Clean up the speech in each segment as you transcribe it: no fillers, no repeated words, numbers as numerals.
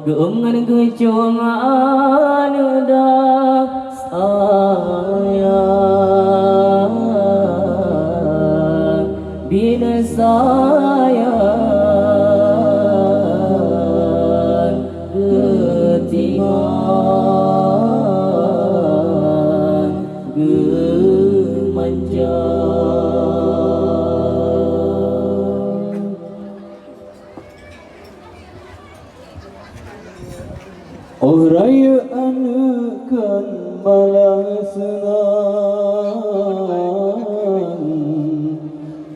Geungan kecongaan dak sayang bina sayang ketingan gemanjang. Oh raya anekan malah senang,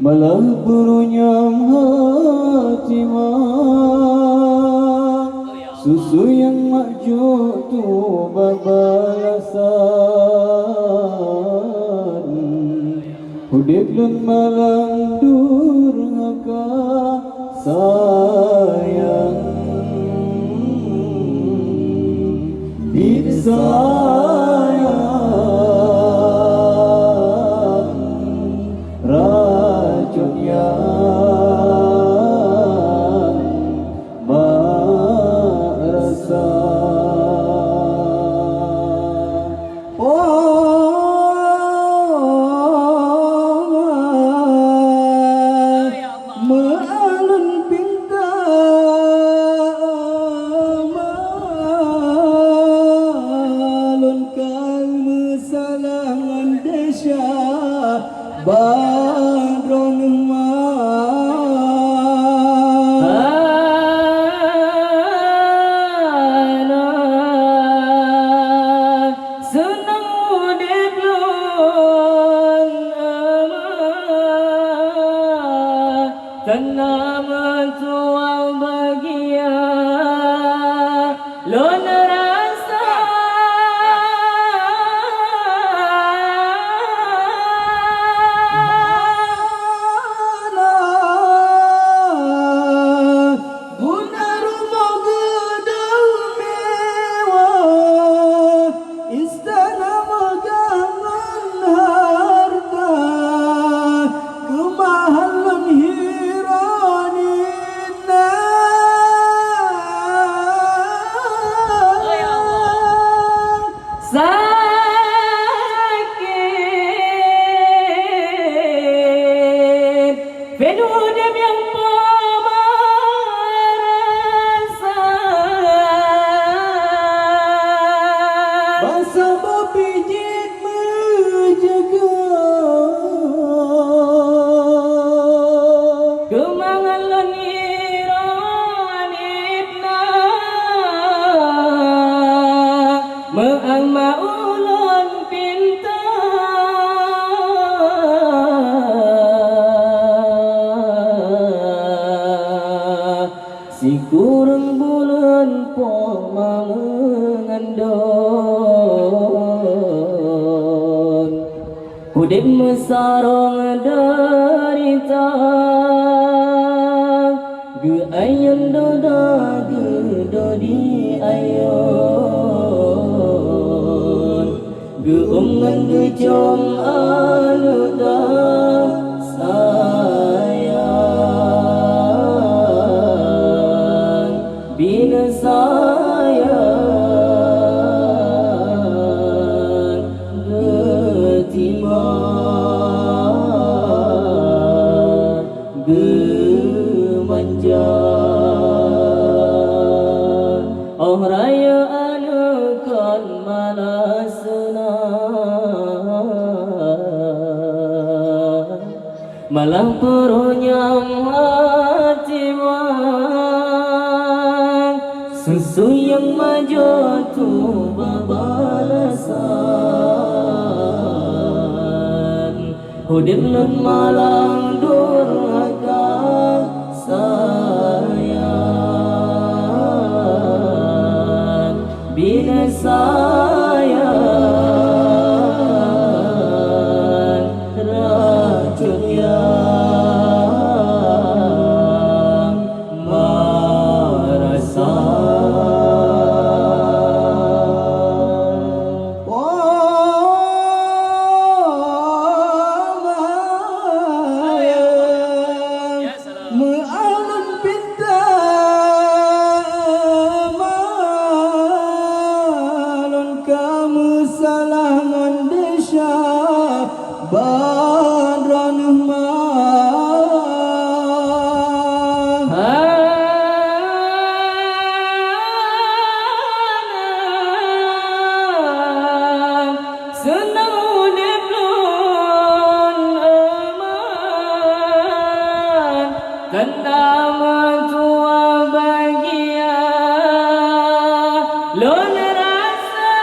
malah berunyam hati susu yang makjuk tu babalasan, hudip lun malang durhaka sayang. Sayang racun yang merasa. Mealun pinta badron mana senang udip lun tenang mentua bahagia lun rasa. Sakit penuh yang pemarasa basa bapijit menjaga kemangan leniran ibna meang maulun pinta si kurang bulan poma mengandon hudip mesarong derita ge ayun doda ge dodi ayun ge ngan ge jom anu da sayang bina sayang getimang gemanjang. Oh raya anekan malah senang, malah perunyam hati susu yang maju tu babalasan hudip lun malang durhaka sayang bina sayang racun yang merasa. kanda mentua bahagia lon rasa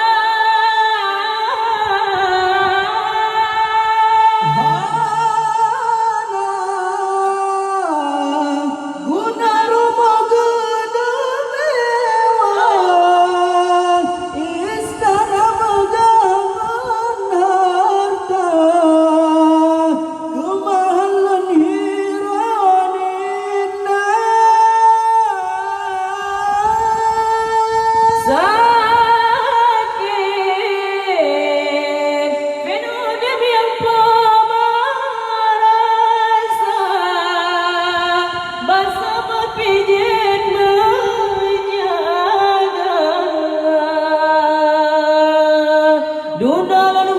guna rumah gedung mewah istana megangan harta kemahalan hiranina sakit penuh demi pemarasa basa berpijit menjaga dudalan